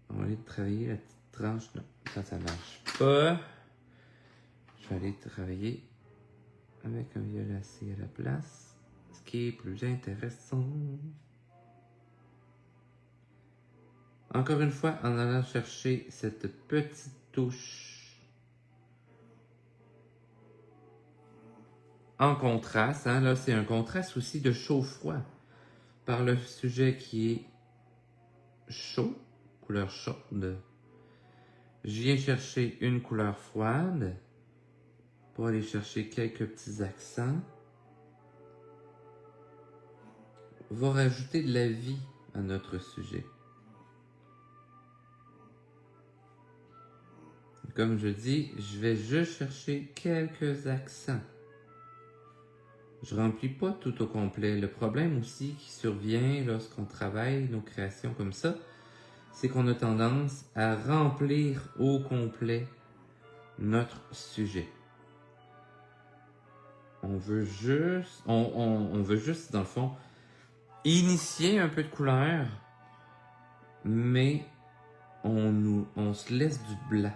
On va aller travailler la petite tranche. Non, ça marche pas. Je vais aller travailler avec un violacé à la place. Ce qui est plus intéressant. Encore une fois, en allant chercher cette petite touche en contraste, hein, là c'est un contraste aussi de chaud-froid par le sujet qui est chaud, couleur chaude. Je viens chercher une couleur froide pour aller chercher quelques petits accents. Va rajouter de la vie à notre sujet. Comme je dis, je vais juste chercher quelques accents. Je remplis pas tout au complet. Le problème aussi qui survient lorsqu'on travaille nos créations comme ça, c'est qu'on a tendance à remplir au complet notre sujet. On veut juste, on veut juste, dans le fond, initier un peu de couleur, mais on se laisse du blanc.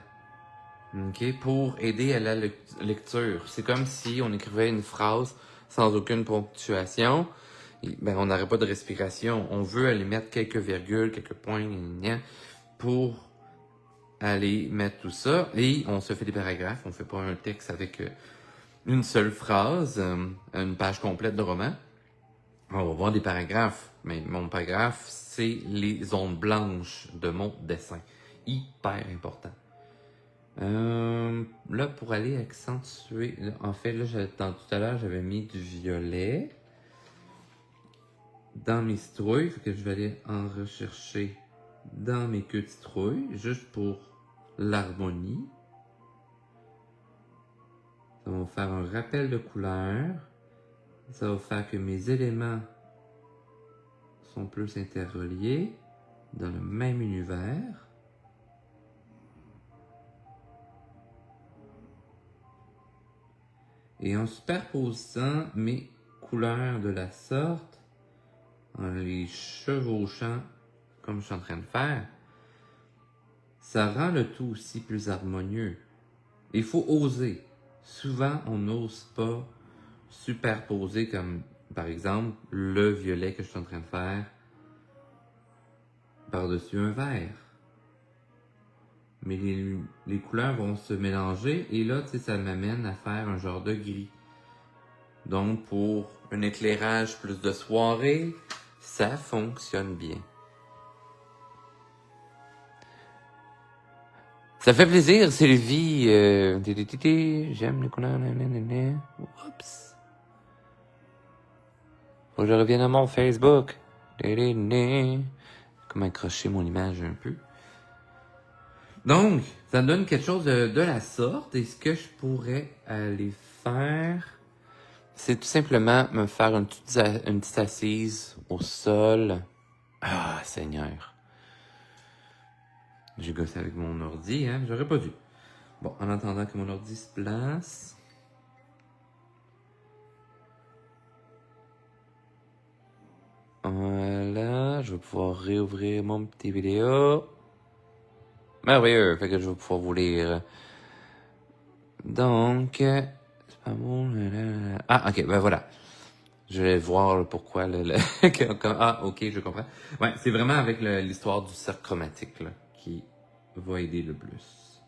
Okay, pour aider à la lecture. C'est comme si on écrivait une phrase sans aucune ponctuation. Ben, on n'aurait pas de respiration. On veut aller mettre quelques virgules, quelques points, pour aller mettre tout ça. Et on se fait des paragraphes. On fait pas un texte avec une seule phrase, une page complète de roman. On va voir des paragraphes. Mais mon paragraphe, c'est les zones blanches de mon dessin. Hyper important. Là, pour aller accentuer, en fait, là, tout à l'heure, j'avais mis du violet dans mes citrouilles. Fait que je vais aller en rechercher dans mes queues de citrouilles, juste pour l'harmonie. Ça va faire un rappel de couleur. Ça va faire que mes éléments sont plus interreliés dans le même univers. Et en superposant mes couleurs de la sorte, en les chevauchant comme je suis en train de faire, ça rend le tout aussi plus harmonieux. Il faut oser. Souvent, on n'ose pas superposer comme, par exemple, le violet que je suis en train de faire par-dessus un vert. Mais les couleurs vont se mélanger et là, tu sais, ça m'amène à faire un genre de gris. Donc, pour un éclairage plus de soirée, ça fonctionne bien. Ça fait plaisir, Sylvie. J'aime les couleurs. Oups. Faut que je revienne à mon Facebook. Comme accrocher mon image un peu. Donc, ça me donne quelque chose de la sorte. Et ce que je pourrais aller faire, c'est tout simplement me faire une petite assise au sol. Ah, Seigneur. J'ai gossé avec mon ordi, hein. J'aurais pas dû. Bon, en attendant que mon ordi se place. Voilà, je vais pouvoir réouvrir mon petit vidéo. Merveilleux, fait que je vais pouvoir vous lire. Donc, c'est pas bon. Ah, ok, ben voilà. Je vais voir pourquoi ah, ok, je comprends. Ouais, c'est vraiment avec l'histoire du cercle chromatique là, qui va aider le plus.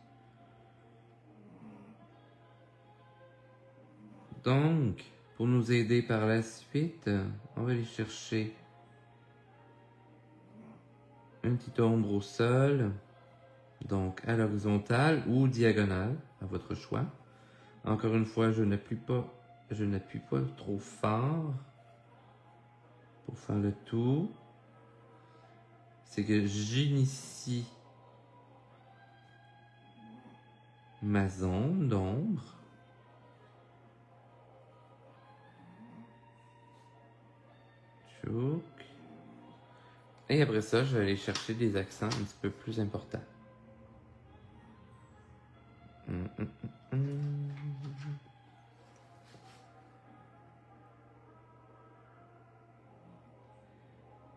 Donc, pour nous aider par la suite, on va aller chercher une petite ombre au sol, donc à l'horizontale ou diagonale, à votre choix. Encore une fois, je n'appuie pas trop fort pour faire le tout. C'est que j'initie ma zone d'ombre. Tchouk. Et après ça, je vais aller chercher des accents un petit peu plus importants.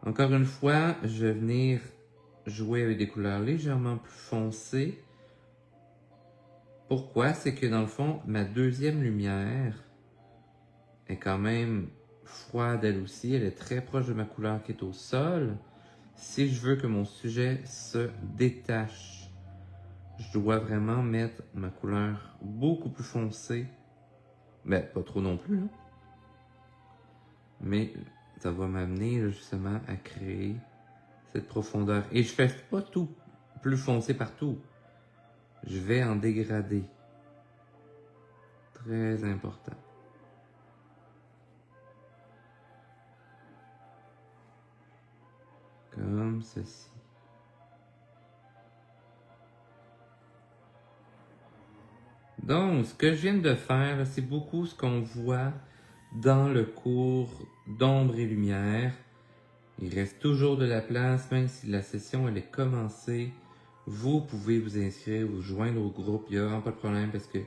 Encore une fois, je vais venir jouer avec des couleurs légèrement plus foncées. Pourquoi? C'est que dans le fond, ma deuxième lumière est quand même froide elle aussi. Elle est très proche de ma couleur qui est au sol. Si je veux que mon sujet se détache, je dois vraiment mettre ma couleur beaucoup plus foncée. Ben, pas trop non plus, là. Mais ça va m'amener justement à créer cette profondeur. Et je fais pas tout plus foncé partout. Je vais en dégrader. Très important. Comme ceci. Donc, ce que je viens de faire, c'est beaucoup ce qu'on voit dans le cours d'ombre et lumière. Il reste toujours de la place, même si la session elle est commencée. Vous pouvez vous inscrire, vous joindre au groupe, il n'y a vraiment pas de problème parce que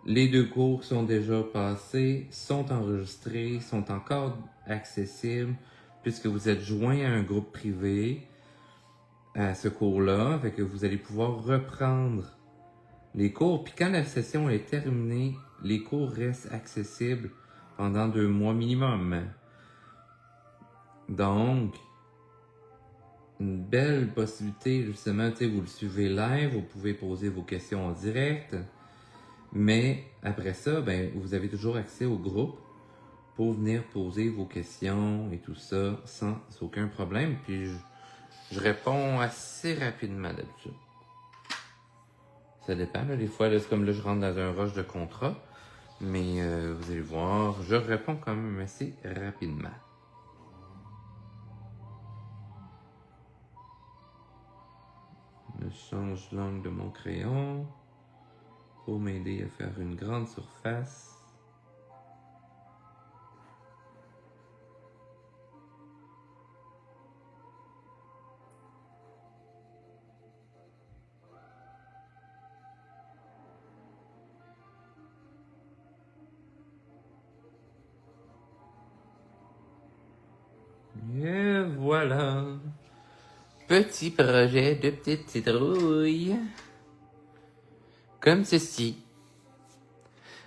les 2 cours sont déjà passés, sont enregistrés, sont encore accessibles puisque vous êtes joint à un groupe privé à ce cours-là, fait que vous allez pouvoir reprendre les cours. Puis quand la session est terminée, les cours restent accessibles pendant 2 mois minimum. Donc, une belle possibilité, justement, tu sais, vous le suivez live, vous pouvez poser vos questions en direct, mais après ça, ben, vous avez toujours accès au groupe pour venir poser vos questions et tout ça sans aucun problème. Puis, je réponds assez rapidement d'habitude. Ça dépend, là, des fois, là, c'est comme là, je rentre dans un rush de contrat, mais vous allez voir, je réponds quand même assez rapidement. Je change l'angle de mon crayon pour m'aider à faire une grande surface. Et voilà. Petit projet de petite citrouille. Comme ceci.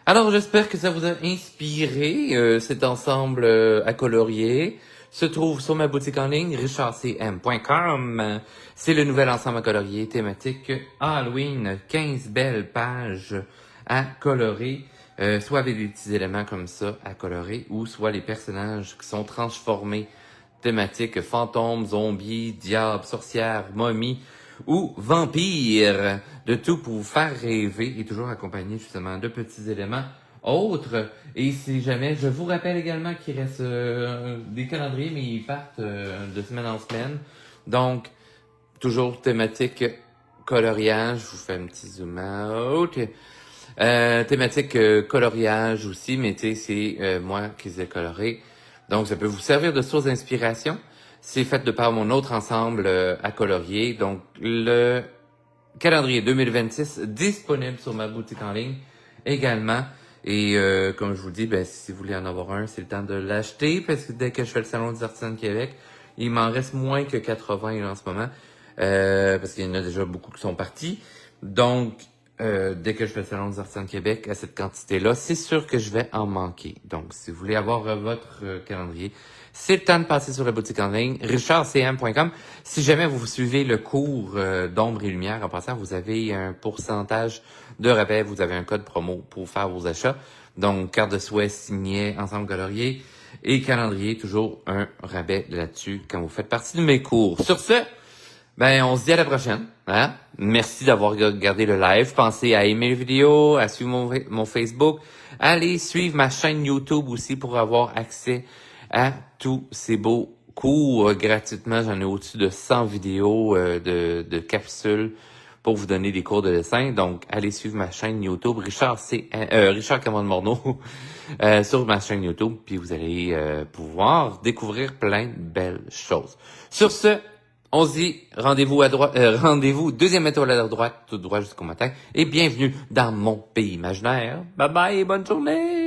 Alors j'espère que ça vous a inspiré. Cet ensemble à colorier se trouve sur ma boutique en ligne richardcm.com. C'est le nouvel ensemble à colorier thématique Halloween. 15 belles pages à colorer. Soit avec des petits éléments comme ça à colorer ou soit les personnages qui sont transformés. Thématique fantômes, zombies, diables, sorcières, momies ou vampires. De tout pour vous faire rêver et toujours accompagné justement de petits éléments autres. Et si jamais, je vous rappelle également qu'il reste des calendriers, mais ils partent de semaine en semaine. Donc, toujours thématique coloriage. Je vous fais un petit zoom out. Thématique coloriage aussi, mais tu sais, c'est moi qui les ai colorés. Donc, ça peut vous servir de source d'inspiration. C'est fait de par mon autre ensemble à colorier. Donc, le calendrier 2026 disponible sur ma boutique en ligne également. Et comme je vous dis, ben, si vous voulez en avoir un, c'est le temps de l'acheter parce que dès que je fais le Salon des artisans de Québec, il m'en reste moins que 80 en ce moment parce qu'il y en a déjà beaucoup qui sont partis. Donc, dès que je fais le Salon des artisans de Québec à cette quantité-là, c'est sûr que je vais en manquer. Donc, si vous voulez avoir votre calendrier, c'est le temps de passer sur la boutique en ligne, richardcm.com. Si jamais vous suivez le cours d'ombre et lumière, en passant, vous avez un pourcentage de rabais, vous avez un code promo pour faire vos achats. Donc, carte de souhait signée, ensemble colorier et calendrier, toujours un rabais là-dessus quand vous faites partie de mes cours. Sur ce, Ben, on se dit à la prochaine. Hein? Merci d'avoir regardé le live. Pensez à aimer la vidéo, à suivre mon Facebook. Allez suivre ma chaîne YouTube aussi pour avoir accès à tous ces beaux cours gratuitement. J'en ai au-dessus de 100 vidéos de capsules pour vous donner des cours de dessin. Donc, allez suivre ma chaîne YouTube, Richard Cameron Morneau, sur ma chaîne YouTube. Puis vous allez pouvoir découvrir plein de belles choses. Sur ce, on se dit rendez-vous à droite, rendez-vous deuxième étoile à droite, tout droit jusqu'au matin, et bienvenue dans mon pays imaginaire. Bye bye et bonne journée!